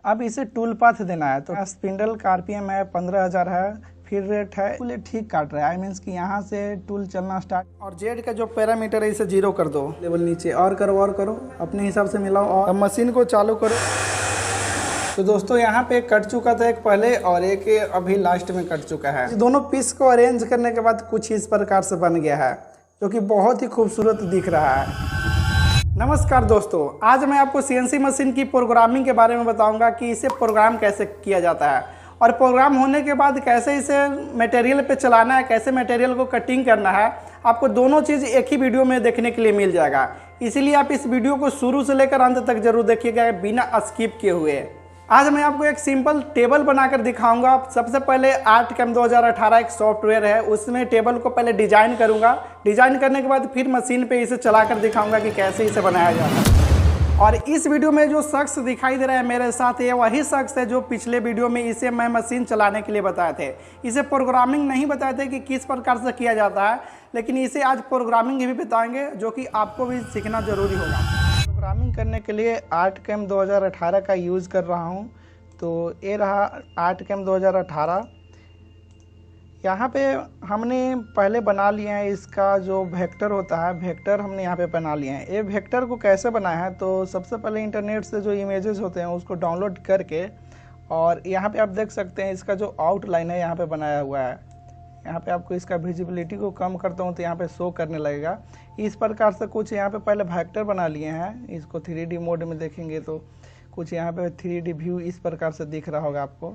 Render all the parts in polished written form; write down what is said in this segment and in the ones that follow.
अब इसे tool path देना है। तो स्पिंडल का आरपीएम है 15,000 है, फिर रेट है, टूल ठीक काट रहा है। आई मीन्स कि यहाँ से टूल चलना स्टार्ट। और जेड का जो पैरामीटर है इसे 0 कर दो, लेवल नीचे और करो अपने हिसाब से मिलाओ और अब मशीन को चालू करो। तो दोस्तों यहाँ पे कट चुका था एक पहले और एक अभी लास्ट में कट चुका है। इस दोनों पीस को अरेंज करने के बाद कुछ इस प्रकार से बन गया है, जो कि बहुत ही खूबसूरत दिख रहा है। नमस्कार दोस्तों, आज मैं आपको सीएनसी मशीन की प्रोग्रामिंग के बारे में बताऊंगा कि इसे प्रोग्राम कैसे किया जाता है और प्रोग्राम होने के बाद कैसे इसे मटेरियल पे चलाना है, कैसे मटेरियल को कटिंग करना है। आपको दोनों चीज़ एक ही वीडियो में देखने के लिए मिल जाएगा, इसीलिए आप इस वीडियो को शुरू से लेकर अंत तक जरूर देखिएगा बिना स्किप किए हुए। आज मैं आपको एक सिंपल टेबल बनाकर दिखाऊंगा। सबसे पहले आर्टकैम 2018 एक सॉफ्टवेयर है, उसमें टेबल को पहले डिजाइन करूंगा। डिजाइन करने के बाद फिर मशीन पे इसे चलाकर दिखाऊंगा कि कैसे इसे बनाया जाता है। और इस वीडियो में जो शख्स दिखाई दे रहा है मेरे साथ, ये वही शख्स है जो पिछले वीडियो में इसे मैं मशीन चलाने के लिए बताए थे। इसे प्रोग्रामिंग नहीं बताए थे कि किस प्रकार से किया जाता है, लेकिन इसे आज प्रोग्रामिंग भी बताएंगे, जो कि आपको भी सीखना जरूरी होगा। प्रोग्रामिंग करने के लिए आर्टकैम 2018 का यूज़ कर रहा हूँ। तो ये रहा आर्टकैम 2018। यहाँ पे हमने पहले बना लिया है, इसका जो वेक्टर होता है, वेक्टर हमने यहाँ पे बना लिए हैं। ये वेक्टर को कैसे बनाया है, तो सबसे पहले इंटरनेट से जो इमेजेस होते हैं उसको डाउनलोड करके, और यहाँ पे आप देख सकते हैं इसका जो आउटलाइन है यहाँ पे बनाया हुआ है। यहाँ पे आपको इसका विजिबिलिटी को कम करता हूँ तो यहाँ पे शो करने लगेगा। इस प्रकार से कुछ यहाँ पे पहले वेक्टर बना लिए हैं। इसको 3D मोड में देखेंगे तो कुछ यहाँ पे 3D व्यू इस प्रकार से दिख रहा होगा आपको।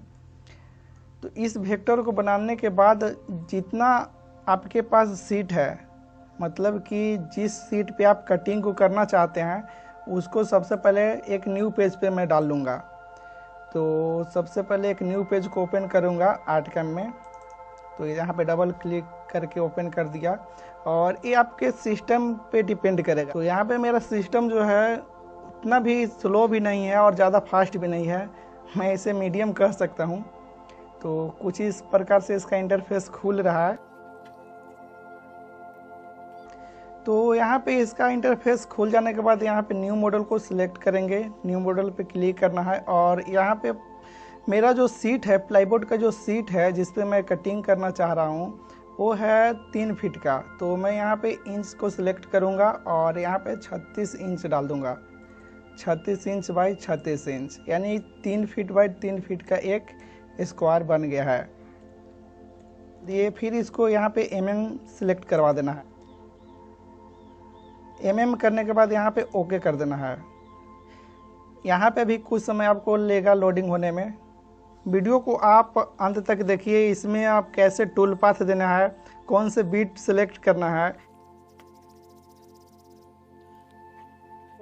तो इस वेक्टर को बनाने के बाद जितना आपके पास सीट है, मतलब कि जिस सीट पे आप कटिंग को करना चाहते हैं, उसको सबसे पहले एक न्यू पेज पे मैं डाल लूँगा। तो सबसे पहले एक न्यू पेज को ओपन करूँगा आर्टकैम में। तो यहाँ पे डबल क्लिक करके ओपन कर दिया, और ये आपके सिस्टम पे डिपेंड करेगा। तो यहाँ पे मेरा सिस्टम जो है उतना भी स्लो भी नहीं है और ज़्यादा फास्ट भी नहीं है, मैं इसे मीडियम कह सकता हूँ। तो कुछ इस प्रकार से इसका इंटरफेस खुल रहा है। तो यहाँ पे इसका इंटरफेस खुल जाने के बाद यहाँ पे न्यू मॉडल को सिलेक्ट करेंगे। न्यू मॉडल पे क्लिक करना है, और यहाँ पे मेरा जो सीट है, प्लाईबोर्ड का जो सीट है जिस पे मैं कटिंग करना चाह रहा हूँ, वो है 3 फीट का। तो मैं यहाँ पे इंच को सिलेक्ट करूँगा और यहाँ पे 36 इंच डाल दूँगा। 36 इंच बाई 36 इंच, यानी 3 फीट बाई 3 फीट का एक स्क्वायर बन गया है। ये फिर इसको यहाँ पे mm सिलेक्ट करवा देना है। mm करने के बाद यहाँ पे ओके कर देना है। यहाँ पे भी कुछ समय आपको लेगा लोडिंग होने में। वीडियो को आप अंत तक देखिए, इसमें आप कैसे टूल पाथ देना है, कौन से बीट सिलेक्ट करना है,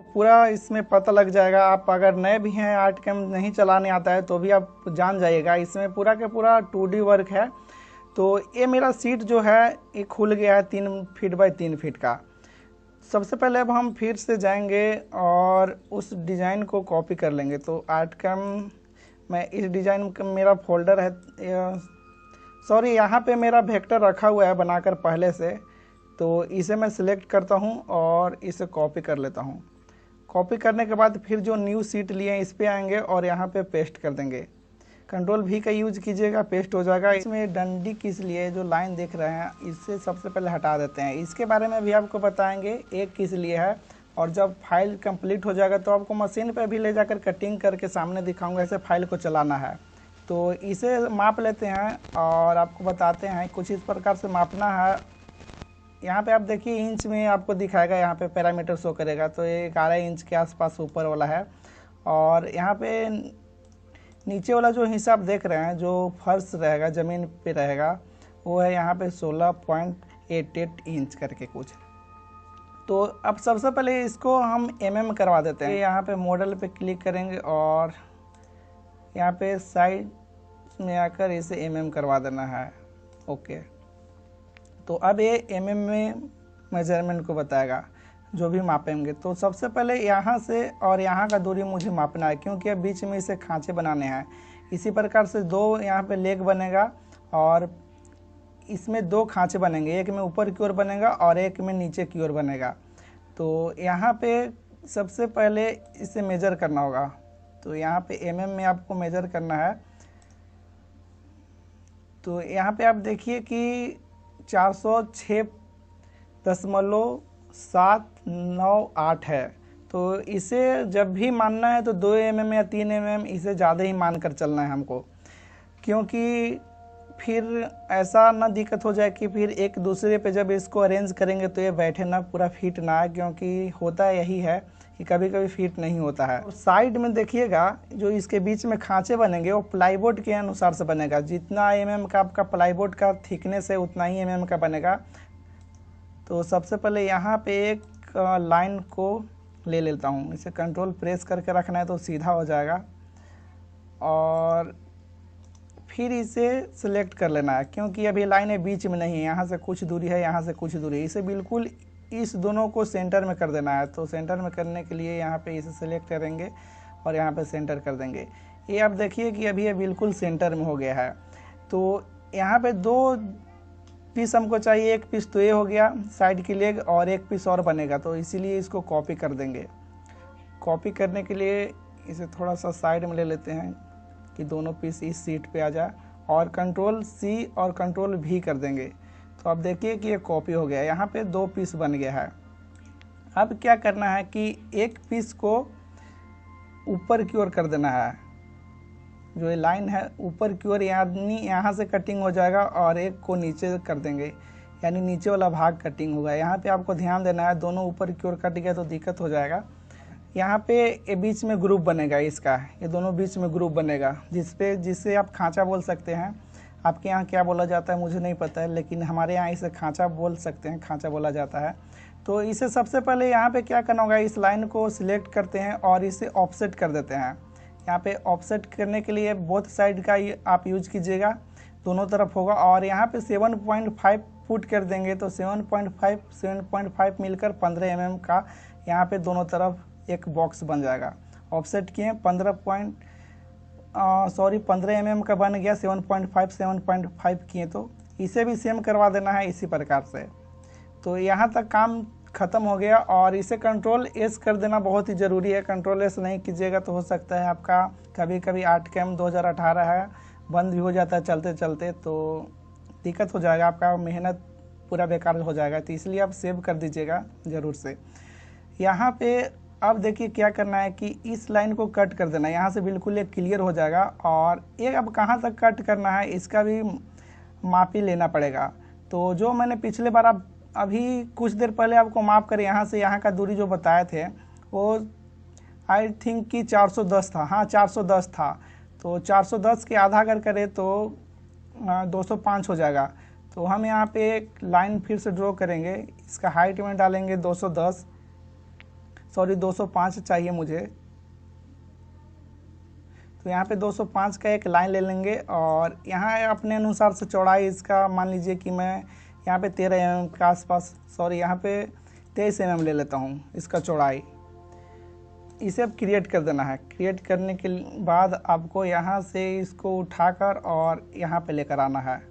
पूरा इसमें पता लग जाएगा। आप अगर नए भी हैं, आर्टकैम नहीं चलाने आता है, तो भी आप जान जाइएगा। इसमें पूरा का पूरा 2D वर्क है। तो ये मेरा सीट जो है ये खुल गया है 3 फीट बाई 3 फीट का। सबसे पहले अब हम फिर से जाएंगे और उस डिज़ाइन को कॉपी कर लेंगे। तो आर्टकैम मैं इस डिज़ाइन का मेरा फोल्डर है, सॉरी यहाँ पे मेरा वेक्टर रखा हुआ है बनाकर पहले से। तो इसे मैं सिलेक्ट करता हूँ और इसे कॉपी कर लेता हूँ। कॉपी करने के बाद फिर जो न्यू सीट लिए हैं इस पे आएंगे और यहाँ पे पेस्ट कर देंगे। कंट्रोल V का यूज कीजिएगा, पेस्ट हो जाएगा। इसमें डंडी किस लिए जो लाइन देख रहे हैं, इससे सबसे पहले हटा देते हैं। इसके बारे में भी आपको बताएंगे एक किस लिए है, और जब फाइल कंप्लीट हो जाएगा तो आपको मशीन पे भी ले जाकर कटिंग करके सामने दिखाऊंगा, ऐसे फाइल को चलाना है। तो इसे माप लेते हैं और आपको बताते हैं कुछ इस प्रकार से मापना है। यहाँ पे आप देखिए इंच में आपको दिखाएगा, यहाँ पे पैरामीटर शो करेगा। तो ये 11 इंच के आसपास ऊपर वाला है, और यहाँ पे नीचे वाला जो हिस्सा आप देख रहे हैं, जो फर्श रहेगा, ज़मीन पे रहेगा, वो है यहाँ पे 16.88 इंच करके कुछ। तो अब सबसे पहले इसको हम mm करवा देते हैं। यहाँ पे मॉडल पे क्लिक करेंगे और यहाँ पे साइड में आकर इसे mm करवा देना है। ओके, तो अब ये mm में मेजरमेंट को बताएगा जो भी मापेंगे। तो सबसे पहले यहाँ से और यहाँ का दूरी मुझे मापना है, क्योंकि अब बीच में इसे खांचे बनाने हैं। इसी प्रकार से 2 यहाँ पे लेग बनेगा और इसमें 2 खांचे बनेंगे, एक में ऊपर की ओर बनेगा और एक में नीचे की ओर बनेगा। तो यहाँ पे सबसे पहले इसे मेजर करना होगा। तो यहाँ पे mm में आपको मेजर करना है। तो यहाँ पे आप देखिए कि 406.798 है। तो इसे जब भी मानना है तो 2 mm या 3 mm इसे ज़्यादा ही मान कर चलना है हमको, क्योंकि फिर ऐसा ना दिक्कत हो जाए कि फिर एक दूसरे पे जब इसको अरेंज करेंगे तो ये बैठे ना, पूरा फिट ना आए, क्योंकि होता यही है कि कभी कभी फिट नहीं होता है। और साइड में देखिएगा जो इसके बीच में खांचे बनेंगे वो प्लाईबोर्ड के अनुसार से बनेगा। जितना mm का आपका प्लाईबोर्ड का थिकनेस है उतना ही mm का बनेगा। तो सबसे पहले यहाँ पे एक लाइन को ले लेता हूँ, इसे कंट्रोल प्रेस करके रखना है तो सीधा हो जाएगा। और फिर इसे सिलेक्ट कर लेना है, क्योंकि अभी लाइन बीच में नहीं है, यहाँ से कुछ दूरी है, यहाँ से कुछ दूरी है। इसे बिल्कुल इस दोनों को सेंटर में कर देना है। तो सेंटर में करने के लिए यहाँ पे इसे सिलेक्ट करेंगे और यहाँ पे सेंटर कर देंगे। ये आप देखिए कि अभी ये बिल्कुल सेंटर में हो गया है। तो यहाँ पे 2 पीस हमको चाहिए, एक पीस तो ये हो गया साइड की लेग और एक पीस और बनेगा, तो इसीलिए इसको कॉपी कर देंगे। कॉपी करने के लिए इसे थोड़ा सा साइड में ले लेते हैं कि दोनों पीस इस सीट पे आ जाए, और कंट्रोल C और कंट्रोल V कर देंगे। तो अब देखिए कि ये कॉपी हो गया, यहाँ पे 2 पीस बन गया है। अब क्या करना है कि एक पीस को ऊपर की ओर कर देना है, जो ये लाइन है ऊपर की ओर, यानी यहाँ से कटिंग हो जाएगा, और एक को नीचे कर देंगे, यानी नीचे वाला भाग कटिंग होगा। यहाँ पे आपको ध्यान देना है, दोनों ऊपर की ओर कट गया तो दिक्कत हो जाएगा। यहाँ पे ये बीच में ग्रुप बनेगा इसका, ये दोनों बीच में ग्रुप बनेगा, जिसे आप खांचा बोल सकते हैं। आपके यहाँ क्या बोला जाता है मुझे नहीं पता है, लेकिन हमारे यहाँ इसे खांचा बोल सकते हैं, खांचा बोला जाता है। तो इसे सबसे पहले यहाँ पे क्या करना होगा, इस लाइन को सिलेक्ट करते हैं और इसे ऑफसेट कर देते हैं। यहाँ पे ऑफसेट करने के लिए बोथ साइड का आप यूज कीजिएगा, दोनों तरफ होगा। और यहाँ पे 7.5 पुट कर देंगे, तो 7.5 मिलकर 15 mm का यहाँ पे दोनों तरफ एक बॉक्स बन जाएगा। ऑफसेट किए 15 mm का बन गया, 7.5 किए, तो इसे भी सेम करवा देना है इसी प्रकार से। तो यहाँ तक काम ख़त्म हो गया। और इसे कंट्रोल S कर देना बहुत ही ज़रूरी है। कंट्रोल S नहीं कीजिएगा तो हो सकता है आपका कभी कभी आर्टकैम 2018 है बंद भी हो जाता है चलते चलते, तो दिक्कत हो जाएगा, आपका मेहनत पूरा बेकार हो जाएगा। तो इसलिए आप सेव कर दीजिएगा ज़रूर से। यहाँ पे अब देखिए क्या करना है कि इस लाइन को कट कर देना है, यहाँ से बिल्कुल एक क्लियर हो जाएगा। और एक अब कहाँ तक कट करना है इसका भी मापी लेना पड़ेगा। तो जो मैंने पिछले बार अभी कुछ देर पहले आपको माप कर यहाँ से यहाँ का दूरी जो बताए थे वो आई थिंक कि 410 था। हाँ 410 था। तो 410 के आधा अगर करें तो 205 हो जाएगा। तो हम यहाँ पे एक लाइन फिर से ड्रॉ करेंगे, इसका हाइट में डालेंगे 205 चाहिए मुझे। तो यहाँ पे 205 का एक लाइन ले लेंगे और यहाँ अपने अनुसार से चौड़ाई इसका मान लीजिए कि मैं यहाँ पे 13 mm के आसपास, यहाँ पे 23 mm ले लेता हूँ इसका चौड़ाई। इसे अब क्रिएट कर देना है। क्रिएट करने के बाद आपको यहाँ से इसको उठाकर और यहाँ पे लेकर आना है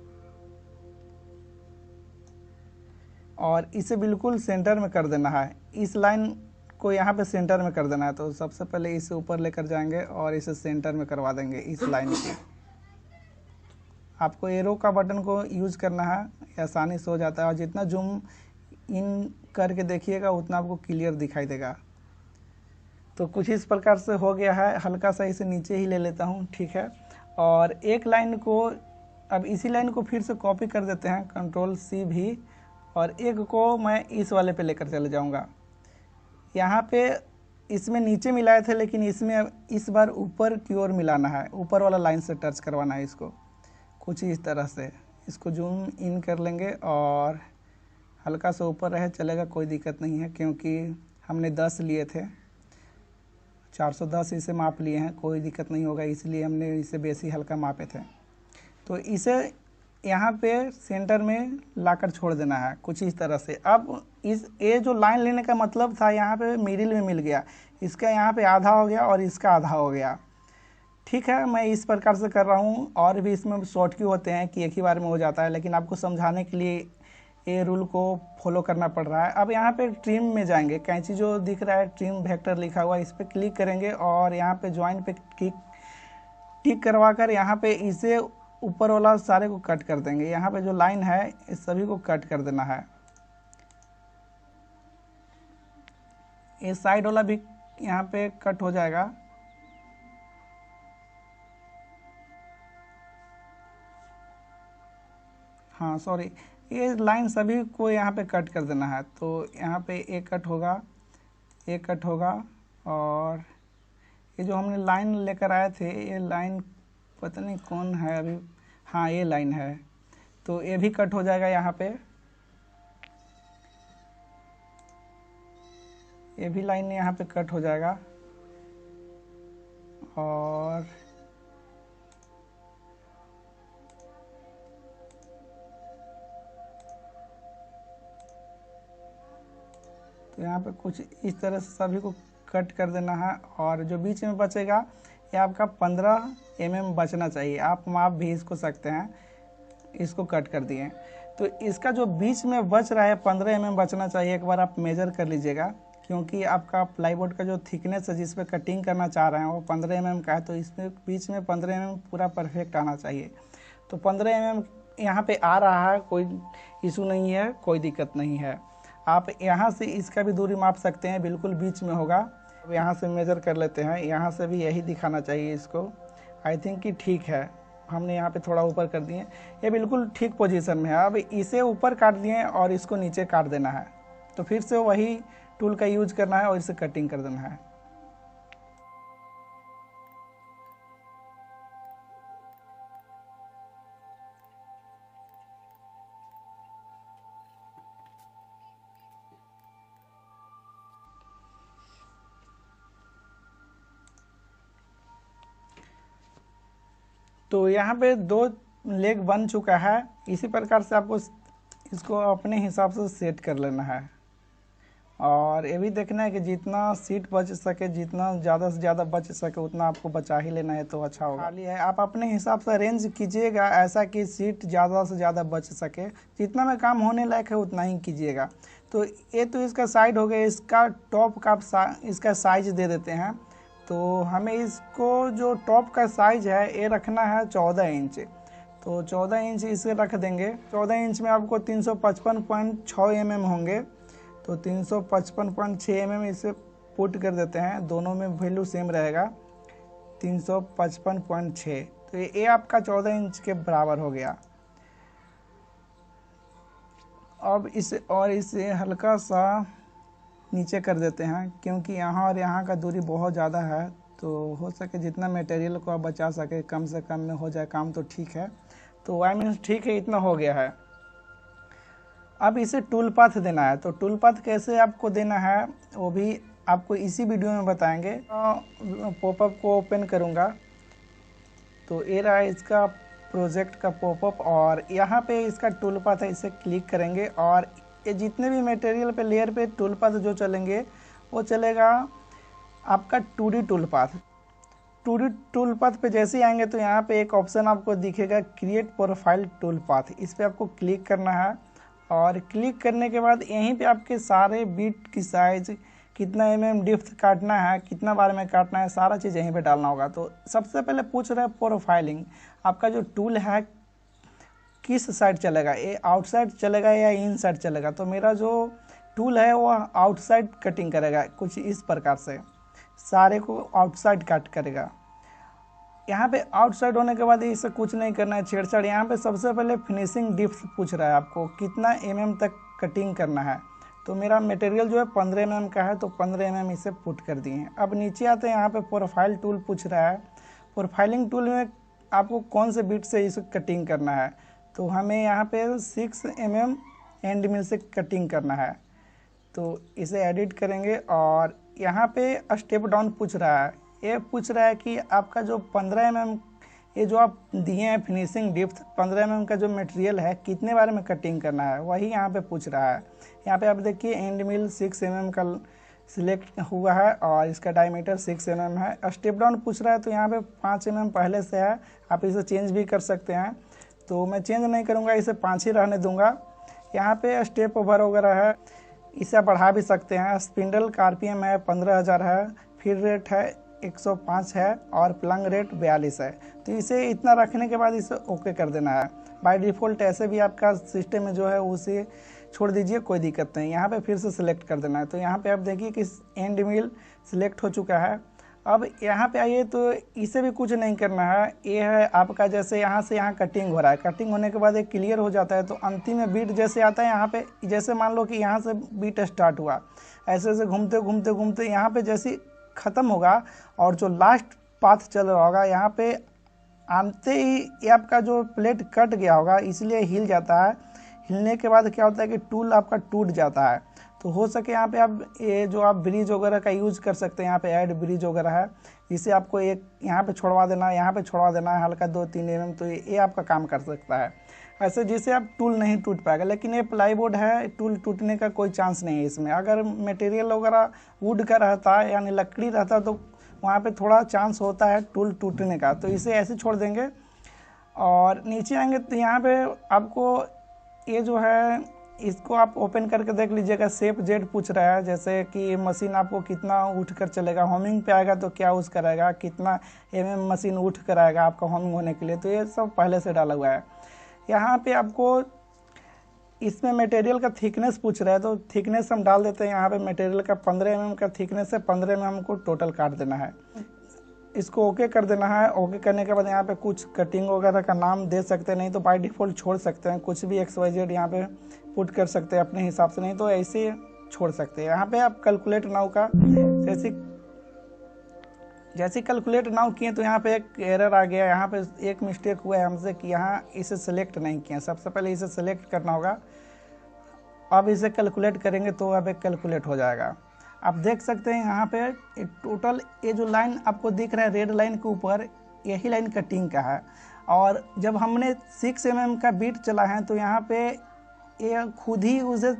और इसे बिल्कुल सेंटर में कर देना है। इस लाइन को यहाँ पे सेंटर में कर देना है। तो सबसे पहले इसे ऊपर लेकर जाएंगे और इसे सेंटर में करवा देंगे इस लाइन की। आपको एरो का बटन को यूज़ करना है, आसानी से हो जाता है। और जितना जूम इन करके देखिएगा उतना आपको क्लियर दिखाई देगा। तो कुछ इस प्रकार से हो गया है। हल्का सा इसे नीचे ही ले लेता हूँ, ठीक है। और एक लाइन को अब इसी लाइन को फिर से कॉपी कर देते हैं, कंट्रोल C भी, और एक को मैं इस वाले पे लेकर चले जाऊँगा। यहाँ पे इसमें नीचे मिलाए थे लेकिन इसमें इस बार ऊपर की ओर मिलाना है, ऊपर वाला लाइन से टच करवाना है इसको कुछ इस तरह से। इसको जूम इन कर लेंगे और हल्का सा ऊपर रहे चलेगा, कोई दिक्कत नहीं है, क्योंकि हमने 10 लिए थे, 410 इसे माप लिए हैं, कोई दिक्कत नहीं होगा, इसलिए हमने इसे बेसी हल्का मापे थे। तो इसे यहाँ पे सेंटर में लाकर छोड़ देना है कुछ इस तरह से। अब ये जो लाइन लेने का मतलब था यहाँ पे मिडिल में मिल गया, इसका यहाँ पे आधा हो गया और इसका आधा हो गया, ठीक है। मैं इस प्रकार से कर रहा हूँ। और भी इसमें शॉर्ट की होते हैं कि एक ही बार में हो जाता है, लेकिन आपको समझाने के लिए ये रूल को फॉलो करना पड़ रहा है। अब यहाँ पे ट्रिम में जाएंगे, कैंची जो दिख रहा है ट्रिम वेक्टर लिखा हुआ है, इस पर क्लिक करेंगे और यहाँ पे ज्वाइन पे टिक करवा कर यहाँ पे इसे ऊपर वाला सारे को कट कर देंगे। यहाँ पे जो लाइन है इस सभी को कट कर देना है। ये साइड वाला भी यहाँ पे कट हो जाएगा। हाँ सॉरी, ये लाइन सभी को यहाँ पे कट कर देना है। तो यहाँ पे एक कट होगा, एक कट होगा, और ये जो हमने लाइन लेकर आए थे ये लाइन पता नहीं कौन है अभी, हाँ ये लाइन है, तो ये भी कट हो जाएगा। यहाँ पे ये भी लाइन यहाँ पे कट हो जाएगा। और तो यहाँ पे कुछ इस तरह से सभी को कट कर देना है। और जो बीच में बचेगा ये आपका 15 mm बचना चाहिए। आप माप भी इसको सकते हैं, इसको कट कर दिए। तो इसका जो बीच में बच रहा है 15 mm बचना चाहिए। एक बार आप मेजर कर लीजिएगा, क्योंकि आपका प्लाईवुड का जो थिकनेस है जिस पे कटिंग करना चाह रहे हैं वो 15 mm का है, तो इसमें बीच में 15 mm पूरा परफेक्ट आना चाहिए। तो 15 mm यहाँ पे आ रहा है, कोई इशू नहीं है, कोई दिक्कत नहीं है। आप यहाँ से इसका भी दूरी माप सकते हैं, बिल्कुल बीच में होगा। अब यहाँ से मेजर कर लेते हैं, यहाँ से भी यही दिखाना चाहिए इसको। आई थिंक कि ठीक है, हमने यहाँ पे थोड़ा ऊपर कर दिए, ये बिल्कुल ठीक पोजीशन में है। अब इसे ऊपर काट दिए और इसको नीचे काट देना है। तो फिर से वही टूल का यूज करना है और इसे कटिंग कर देना है। तो यहाँ पे 2 लेग बन चुका है। इसी प्रकार से आपको इसको अपने हिसाब से सेट कर लेना है। और ये भी देखना है कि जितना सीट बच सके, जितना ज़्यादा से ज़्यादा बच सके उतना आपको बचा ही लेना है, तो अच्छा होगा। खाली है, आप अपने हिसाब से अरेंज कीजिएगा ऐसा कि सीट ज़्यादा से ज़्यादा बच सके। जितना में काम होने लायक है उतना ही कीजिएगा। तो ये तो इसका साइड हो गया। इसका टॉप का इसका साइज दे देते हैं। तो हमें इसको जो टॉप का साइज है ये रखना है 14 इंच। तो 14 इंच इसे रख देंगे। 14 इंच में आपको 355.6 mm होंगे, तो 355.6 mm इसे पुट कर देते हैं। दोनों में वैल्यू सेम रहेगा, 355.6। तो ये आपका 14 इंच के बराबर हो गया। अब इसे हल्का सा नीचे कर देते हैं, क्योंकि यहाँ और यहाँ का दूरी बहुत ज़्यादा है। तो हो सके जितना मटेरियल को आप बचा सके कम से कम में हो जाए काम, तो ठीक है। तो आई मीन ठीक है, इतना हो गया है। अब इसे टूल पाथ देना है। तो टूल पाथ कैसे आपको देना है वो भी आपको इसी वीडियो में बताएंगे। पॉपअप को ओपन करूँगा तो ये रहा इसका प्रोजेक्ट का पॉपअप, और यहाँ पे इसका टूल पाथ है, इसे क्लिक करेंगे और ये जितने भी मटेरियल पे लेयर पे टूल पाथ जो चलेंगे वो चलेगा आपका 2D tool path. 2D tool path पे जैसे ही आएंगे तो यहाँ पे एक ऑप्शन आपको दिखेगा क्रिएट प्रोफाइल टूल पाथ। इस पर आपको क्लिक करना है, और क्लिक करने के बाद यहीं पे आपके सारे बीट की साइज, कितना mm डिप्थ काटना है, कितना बार में काटना है, सारा चीज़ यहीं पे डालना होगा। तो सबसे पहले पूछ रहा है प्रोफाइलिंग, आपका जो टूल है किस साइड चलेगा, ये आउटसाइड चलेगा या इन साइड चलेगा। तो मेरा जो टूल है वो आउटसाइड कटिंग करेगा, कुछ इस प्रकार से सारे को आउटसाइड कट करेगा। यहाँ पे आउटसाइड होने के बाद इसे कुछ नहीं करना है छेड़छाड़। यहाँ पे सबसे पहले फिनिशिंग डिप्थ पूछ रहा है आपको कितना mm तक कटिंग करना है। तो मेरा मटेरियल जो है 15 mm का है, तो 15 mm इसे पुट कर दिए हैं। अब नीचे आते हैं, यहाँ पे प्रोफाइल टूल पूछ रहा है। प्रोफाइलिंग टूल में आपको कौन से बिट से इसे कटिंग करना है। तो हमें यहाँ पे 6 mm एंड मिल से कटिंग करना है। तो इसे एडिट करेंगे, और यहाँ पे स्टेप डाउन पूछ रहा है। ये पूछ रहा है कि आपका जो 15 mm ये जो आप दिए हैं फिनिशिंग डिप्थ 15 mm का जो मटेरियल है कितने बार में कटिंग करना है, वही यहाँ पे पूछ रहा है। यहाँ पे आप देखिए एंड मिल 6 mm का सिलेक्ट हुआ है और इसका डायमीटर 6 mm है। स्टेप डाउन पूछ रहा है, तो यहाँ पे 5 mm पहले से है, आप इसे चेंज भी कर सकते हैं। तो मैं चेंज नहीं करूँगा, इसे 5 ही रहने दूंगा। यहाँ पे स्टेप ओवर वगैरह है, इसे बढ़ा भी सकते हैं। स्पिंडल का आरपीएम है 15,000 है, फीड रेट है 105 है और प्लंग रेट 42 है। तो इसे इतना रखने के बाद इसे ओके कर देना है। बाय डिफ़ॉल्ट ऐसे भी आपका सिस्टम में जो है उसे छोड़ दीजिए, कोई दिक्कत नहीं। यहाँ पे फिर से सिलेक्ट कर देना है। तो यहाँ पे आप देखिए कि एंड मिल सिलेक्ट हो चुका है। अब यहाँ पे आइए तो इसे भी कुछ नहीं करना है। ये है आपका, जैसे यहाँ से यहाँ कटिंग हो रहा है, कटिंग होने के बाद एक क्लियर हो जाता है तो अंतिम में बीट जैसे आता है यहाँ पे, जैसे मान लो कि यहाँ से बीट स्टार्ट हुआ, ऐसे ऐसे घूमते घूमते घूमते यहाँ पे जैसे ख़त्म होगा और जो लास्ट पाथ चल रहा होगा यहाँ पे आते ही ये आपका जो प्लेट कट गया होगा, इसलिए हिल जाता है। हिलने के बाद क्या होता है कि टूल आपका टूट जाता है। तो हो सके यहाँ पे आप ये जो आप ब्रिज वगैरह का यूज़ कर सकते हैं। यहाँ पे ऐड ब्रिज वगैरह है, इसे आपको एक यहाँ पे छोड़वा देना है, यहाँ पे छोड़वा देना है हल्का 2-3 mm, तो ये आपका काम कर सकता है ऐसे, जिससे आप टूल नहीं टूट पाएगा। लेकिन ये प्लाईवुड है, टूल टूटने का कोई चांस नहीं है इसमें। अगर मटेरियल वगैरह वुड का रहता है यानी लकड़ी रहता तो वहाँ पे थोड़ा चांस होता है टूल टूटने का। तो इसे ऐसे छोड़ देंगे और नीचे आएंगे तो यहाँ पे आपको ये जो है इसको आप ओपन करके देख लीजिएगा। सेफ जेड पूछ रहा है, जैसे कि मशीन आपको कितना उठ कर चलेगा। होमिंग पे आएगा तो क्या यूज़ कराएगा, कितना mm मशीन उठ कर आएगा आपका होमिंग होने के लिए, तो ये सब पहले से डाला हुआ है। यहाँ पे आपको इसमें मटेरियल का थिकनेस पूछ रहा है, तो थिकनेस हम डाल देते हैं। यहाँ पे मटेरियल का 15 mm का थिकनेस है, 15 mm को टोटल काट देना है। इसको ओके कर देना है। ओके करने के बाद यहाँ पे कुछ कटिंग वगैरह का नाम दे सकते हैं, नहीं तो बाय डिफ़ॉल्ट छोड़ सकते हैं। कुछ भी XYZ यहाँ पे पुट कर सकते हैं अपने हिसाब से, नहीं तो ऐसे छोड़ सकते हैं। यहाँ पे आप कैलकुलेट नाउ का जैसे कैलकुलेट नाउ किए तो यहाँ पे एक एरर आ गया। यहाँ पे एक मिस्टेक हुआ है हमसे कि यहाँ इसे सिलेक्ट नहीं किया। सबसे पहले इसे सिलेक्ट करना होगा। अब इसे कैलकुलेट करेंगे तो अब एक कैलकुलेट हो जाएगा। आप देख सकते हैं यहाँ पे टोटल ये जो लाइन आपको दिख रहा है रेड लाइन के ऊपर, यही लाइन कटिंग का है। और जब हमने 6 mm का बीट चला है तो यहाँ पे ये खुद ही उसे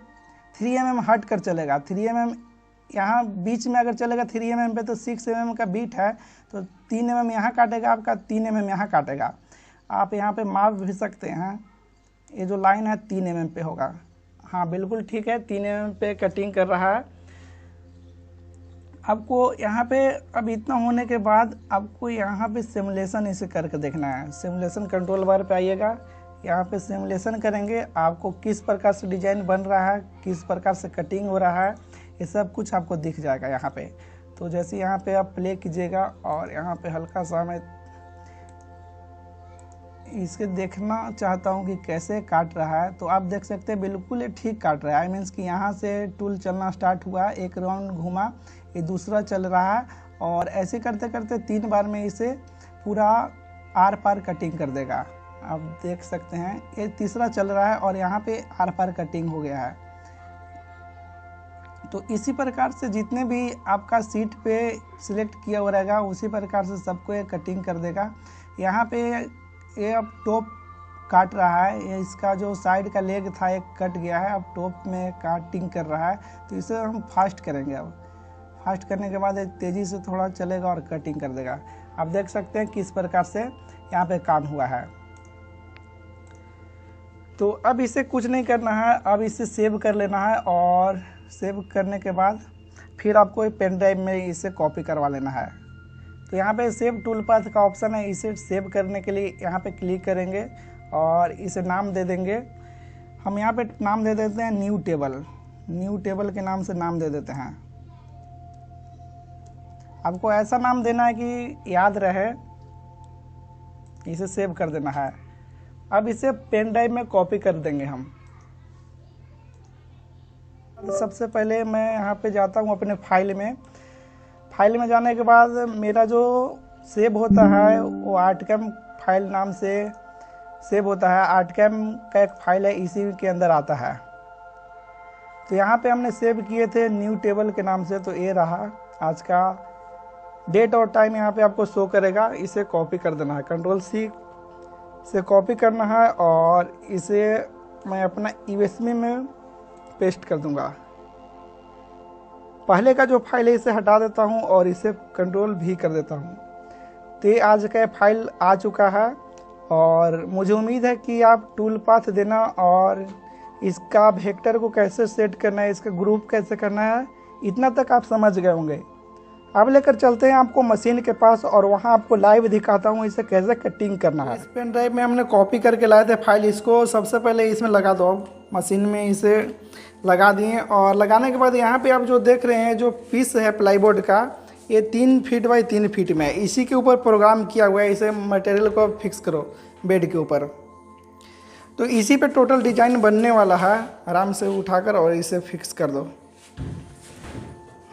3 mm हट कर चलेगा। 3 mm यहाँ बीच में अगर चलेगा 3 mm पे, तो 6 mm का बीट है तो 3 mm यहाँ काटेगा आपका, 3 mm यहाँ काटेगा। आप यहाँ पे माप भी सकते हैं। ये जो लाइन है 3 mm पे होगा। हाँ बिल्कुल ठीक है, 3 mm पे कटिंग कर रहा है। आपको यहाँ पे अब इतना होने के बाद आपको यहाँ पे सिमुलेशन इसे करके देखना है। सिमुलेशन कंट्रोल बार पे आइएगा, यहाँ पे सिमुलेशन करेंगे। आपको किस प्रकार से डिजाइन बन रहा है, किस प्रकार से कटिंग हो रहा है, ये सब कुछ आपको दिख जाएगा यहाँ पे। तो जैसे यहाँ पे आप प्ले कीजिएगा और यहाँ पे हल्का सा मैं इसके देखना चाहता हूँ कि कैसे काट रहा है। तो आप देख सकते हैं बिल्कुल ठीक काट रहा है। आई मीन्स कि यहाँ से टूल चलना स्टार्ट हुआ, एक राउंड घूमा, ये दूसरा चल रहा है और ऐसे करते करते 3 बार में इसे पूरा आर पार कटिंग कर देगा। आप देख सकते हैं ये तीसरा चल रहा है और यहाँ पे आर पार कटिंग हो गया है। तो इसी प्रकार से जितने भी आपका सीट पे सिलेक्ट किया हुआ रहेगा उसी प्रकार से सबको ये कटिंग कर देगा। यहाँ पे ये अब टॉप काट रहा है, ये इसका जो साइड का लेग था एक कट गया है, अब टॉप में काटिंग कर रहा है। तो इसे हम फास्ट करेंगे। अब फास्ट करने के बाद तेज़ी से थोड़ा चलेगा और कटिंग कर देगा। आप देख सकते हैं किस प्रकार से यहाँ पे काम हुआ है। तो अब इसे कुछ नहीं करना है, अब इसे सेव कर लेना है और सेव करने के बाद फिर आपको पेन ड्राइव में इसे कॉपी करवा लेना है। तो यहाँ पे सेव टूल पाथ का ऑप्शन है, इसे सेव करने के लिए यहाँ पे क्लिक करेंगे और इसे नाम दे देंगे। हम यहाँ पे नाम दे देते हैं न्यू टेबल। न्यू टेबल के नाम से नाम दे देते हैं। आपको ऐसा नाम देना है कि याद रहे, इसे सेव कर देना है। अब इसे पेन ड्राइव में कॉपी कर देंगे हम। सबसे पहले मैं यहाँ पे जाता हूँ अपने फाइल में। फाइल में जाने के बाद मेरा जो सेव होता है वो आर्टकैम फाइल नाम से सेव होता है। आर्टकैम का एक फाइल है, इसी के अंदर आता है। तो यहाँ पे हमने सेव किए थे न्यू टेबल के नाम से, तो ये रहा आज का डेट और टाइम यहाँ पे आपको शो करेगा। इसे कॉपी कर देना है, Ctrl+C से कॉपी करना है और इसे मैं अपना USB में पेस्ट कर दूंगा। पहले का जो फाइल है इसे हटा देता हूं और इसे Ctrl+V कर देता हूं। तो ये आज का फाइल आ चुका है और मुझे उम्मीद है कि आप टूल पाथ देना और इसका वेक्टर को कैसे सेट करना है, इसका ग्रुप कैसे करना है, इतना तक आप समझ गए होंगे। अब लेकर चलते हैं आपको मशीन के पास और वहाँ आपको लाइव दिखाता हूँ इसे कैसे कटिंग करना है। इस पेन ड्राइव में हमने कॉपी करके लाए थे फाइल, इसको सबसे पहले इसमें लगा दो। अब मशीन में इसे लगा दिए और लगाने के बाद यहाँ पे आप जो देख रहे हैं जो पीस है प्लाईबोर्ड का, ये 3 फीट बाई 3 फीट में है। इसी के ऊपर प्रोग्राम किया हुआ है। इसे मटेरियल को फिक्स करो बेड के ऊपर, तो इसी पे टोटल डिजाइन बनने वाला है। आराम से उठाकर और इसे फिक्स कर दो।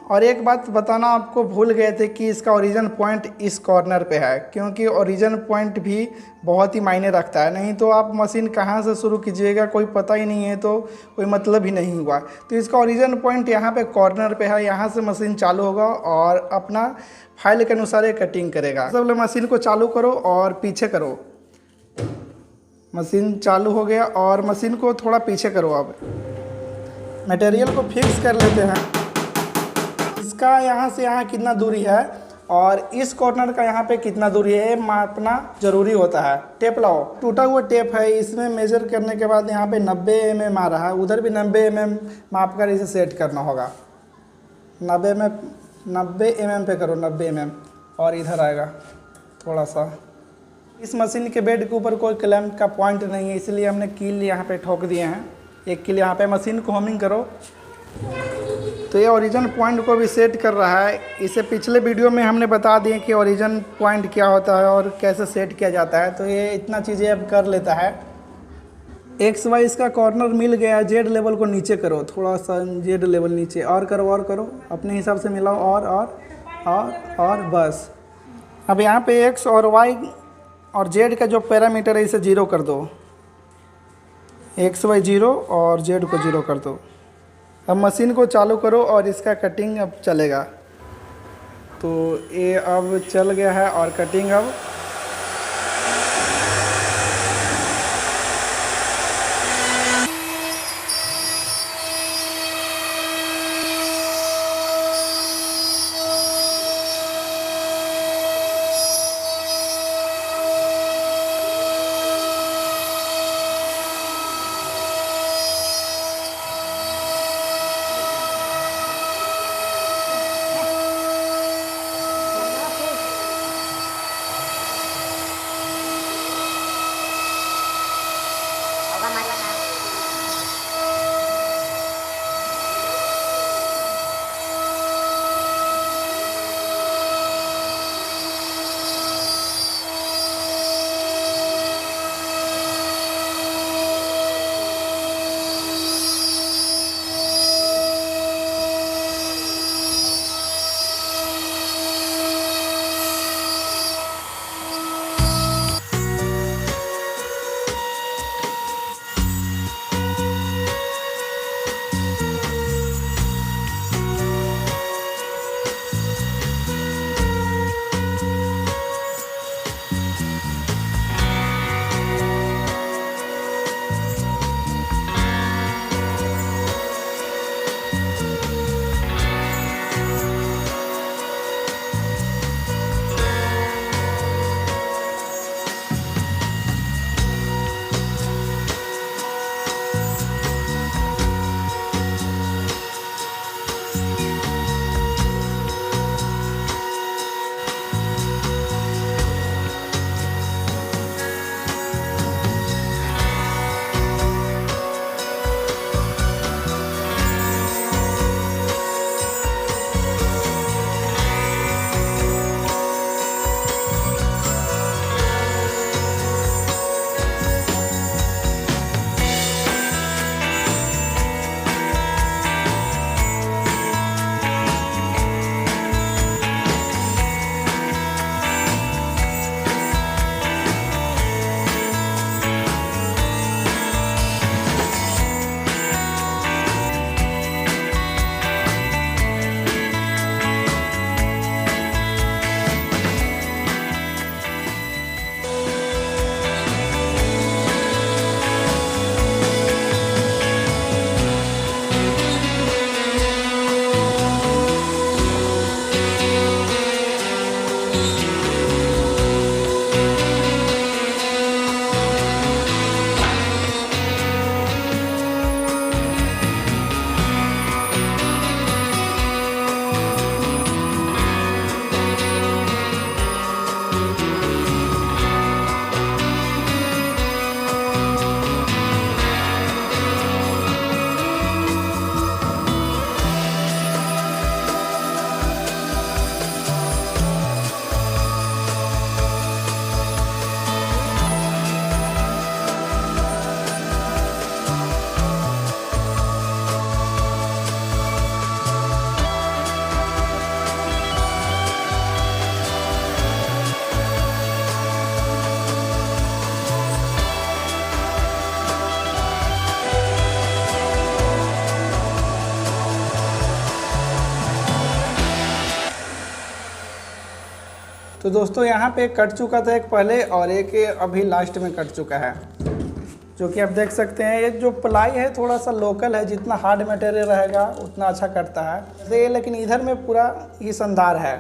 और एक बात बताना आपको भूल गए थे कि इसका ओरिजिन पॉइंट इस कॉर्नर पे है, क्योंकि ओरिजिन पॉइंट भी बहुत ही मायने रखता है। नहीं तो आप मशीन कहाँ से शुरू कीजिएगा कोई पता ही नहीं है तो कोई मतलब ही नहीं हुआ। तो इसका ओरिजिन पॉइंट यहाँ पे कॉर्नर पे है, यहाँ से मशीन चालू होगा और अपना फाइल के अनुसार ये कटिंग करेगा। सब लोग मशीन को चालू करो और पीछे करो। मशीन चालू हो गया और मशीन को थोड़ा पीछे करो। अब मटेरियल को फिक्स कर लेते हैं। इसका यहाँ से यहाँ कितना दूरी है और इस कॉर्नर का यहाँ पे कितना दूरी है, ये मापना ज़रूरी होता है। टेप लाओ, टूटा हुआ टेप है, इसमें मेजर करने के बाद यहाँ पे 90 mm आ रहा है, उधर भी 90 mm माप कर इसे सेट करना होगा। 90 mm पे करो, 90 mm, और इधर आएगा थोड़ा सा। इस मशीन के बेड के ऊपर कोई क्लैंप का पॉइंट नहीं है, इसलिए हमने कील यहाँ पे ठोक दिए हैं। एक कील यहाँ पे। मशीन को होमिंग करो तो ये ओरिजिन पॉइंट को भी सेट कर रहा है। इसे पिछले वीडियो में हमने बता दिए कि ओरिजिन पॉइंट क्या होता है और कैसे सेट किया जाता है, तो ये इतना चीज़ें अब कर लेता है। एक्स वाई इसका कॉर्नर मिल गया। जेड लेवल को नीचे करो, थोड़ा सा जेड लेवल नीचे, और करो अपने हिसाब से मिलाओ, और बस। अब यहाँ पे एक्स और वाई और जेड का जो पैरामीटर है इसे 0 कर दो। एक्स वाई 0 और जेड को 0 कर दो। अब मशीन को चालू करो और इसका कटिंग अब चलेगा। तो ये अब चल गया है और कटिंग अब तो दोस्तों यहाँ पे कट चुका था एक पहले और एक अभी लास्ट में कट चुका है, जो कि आप देख सकते हैं। ये जो प्लाई है थोड़ा सा लोकल है, जितना हार्ड मटेरियल रहेगा उतना अच्छा कटता है। लेकिन इधर में पूरा ये शानदार है।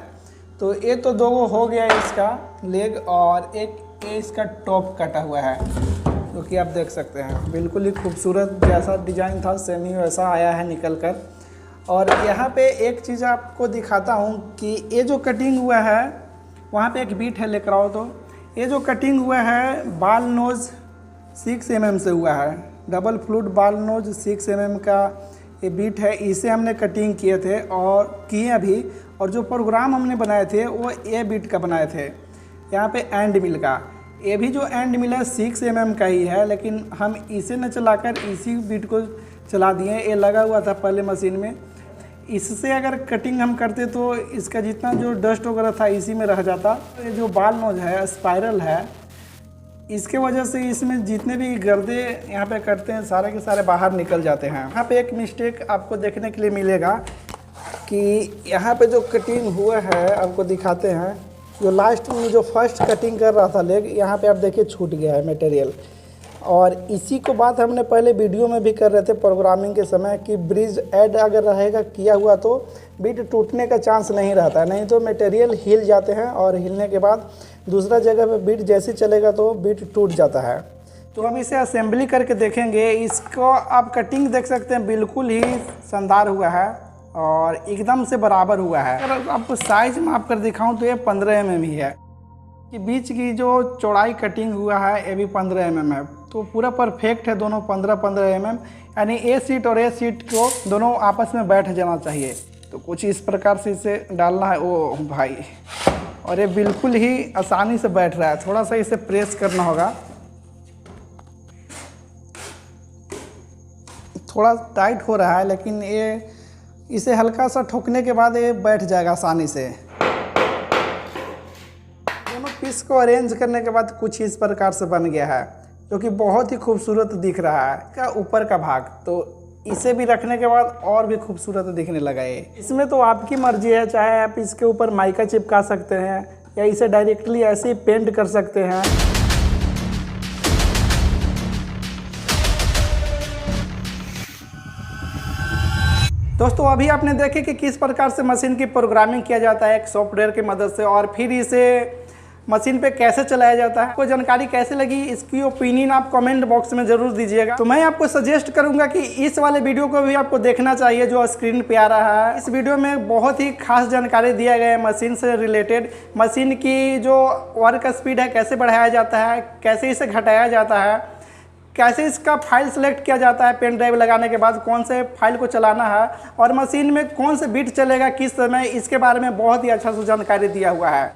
तो ये तो दो हो गया इसका लेग, और एक ये इसका टॉप कटा हुआ है, जो कि आप देख सकते हैं। बिल्कुल ही खूबसूरत जैसा डिज़ाइन था सेम ही वैसा आया है निकल कर। और यहाँ पे एक चीज़ आपको दिखाता हूँ कि ये जो कटिंग हुआ है वहाँ पे एक बीट है, लेकर आओ। तो ये जो कटिंग हुआ है बाल नोज़ 6 mm से हुआ है, डबल फ्लूट बाल नोज 6 mm का ये बीट है। इसे हमने कटिंग किए थे और किए अभी, और जो प्रोग्राम हमने बनाए थे वो ए बीट का बनाए थे। यहाँ पे एंड मिल का, ये भी जो एंड मिल है 6 mm का ही है, लेकिन हम इसे न चलाकर इसी बीट को चला दिए। ये लगा हुआ था पहले मशीन में, इससे अगर कटिंग हम करते तो इसका जितना जो डस्ट वगैरह था इसी में रह जाता। ये जो बाल नोज है स्पाइरल है, इसके वजह से इसमें जितने भी गर्दे यहाँ पे करते हैं सारे के सारे बाहर निकल जाते हैं। यहाँ पे एक मिस्टेक आपको देखने के लिए मिलेगा कि यहाँ पे जो कटिंग हुआ है आपको दिखाते हैं। जो लास्ट में जो फर्स्ट कटिंग कर रहा था लेग, यहाँ पे आप देखिए छूट गया है मटेरियल। और इसी को बात हमने पहले वीडियो में भी कर रहे थे प्रोग्रामिंग के समय कि ब्रिज ऐड अगर रहेगा किया हुआ तो बीट टूटने का चांस नहीं रहता, नहीं तो मटेरियल हिल जाते हैं और हिलने के बाद दूसरा जगह पे बीट जैसे चलेगा तो बीट टूट जाता है। तो हम इसे असेंबली करके देखेंगे। इसको आप कटिंग देख सकते हैं, बिल्कुल ही शानदार हुआ है और एकदम से बराबर हुआ है। अगर आपको साइज माप कर दिखाऊं तो ये 15 mm ही है, कि बीच की जो चौड़ाई कटिंग हुआ है ये भी 15 mm है। तो पूरा परफेक्ट है, दोनों 15-15 mm, यानी ए सीट और ए सीट को दोनों आपस में बैठ जाना चाहिए। तो कुछ इस प्रकार से इसे डालना है। ओ भाई, और ये बिल्कुल ही आसानी से बैठ रहा है। थोड़ा सा इसे प्रेस करना होगा, थोड़ा टाइट हो रहा है, लेकिन ये इसे हल्का सा ठोकने के बाद ये बैठ जाएगा आसानी से। दोनों पीस को अरेंज करने के बाद कुछ इस प्रकार से बन गया है, जो कि बहुत ही खूबसूरत दिख रहा है। इसका ऊपर का भाग तो इसे भी रखने के बाद और भी खूबसूरत दिखने लगा है। इसमें तो आपकी मर्जी है, चाहे आप इसके ऊपर माइका चिपका सकते हैं या इसे डायरेक्टली ऐसे ही पेंट कर सकते हैं। दोस्तों अभी आपने देखे कि किस प्रकार से मशीन की प्रोग्रामिंग किया जाता है एक सॉफ्टवेयर की मदद से, और फिर इसे मशीन पे कैसे चलाया जाता है। आपको जानकारी कैसे लगी इसकी ओपिनियन आप कमेंट बॉक्स में ज़रूर दीजिएगा। तो मैं आपको सजेस्ट करूंगा कि इस वाले वीडियो को भी आपको देखना चाहिए जो स्क्रीन पे आ रहा है। इस वीडियो में बहुत ही खास जानकारी दिया गया है मशीन से रिलेटेड। मशीन की जो वर्क स्पीड है कैसे बढ़ाया जाता है, कैसे इसे घटाया जाता है, कैसे इसका फाइल सेलेक्ट किया जाता है, पेन ड्राइव लगाने के बाद कौन से फाइल को चलाना है, और मशीन में कौन से बीट चलेगा किस समय, इसके बारे में बहुत ही अच्छा से जानकारी दिया हुआ है।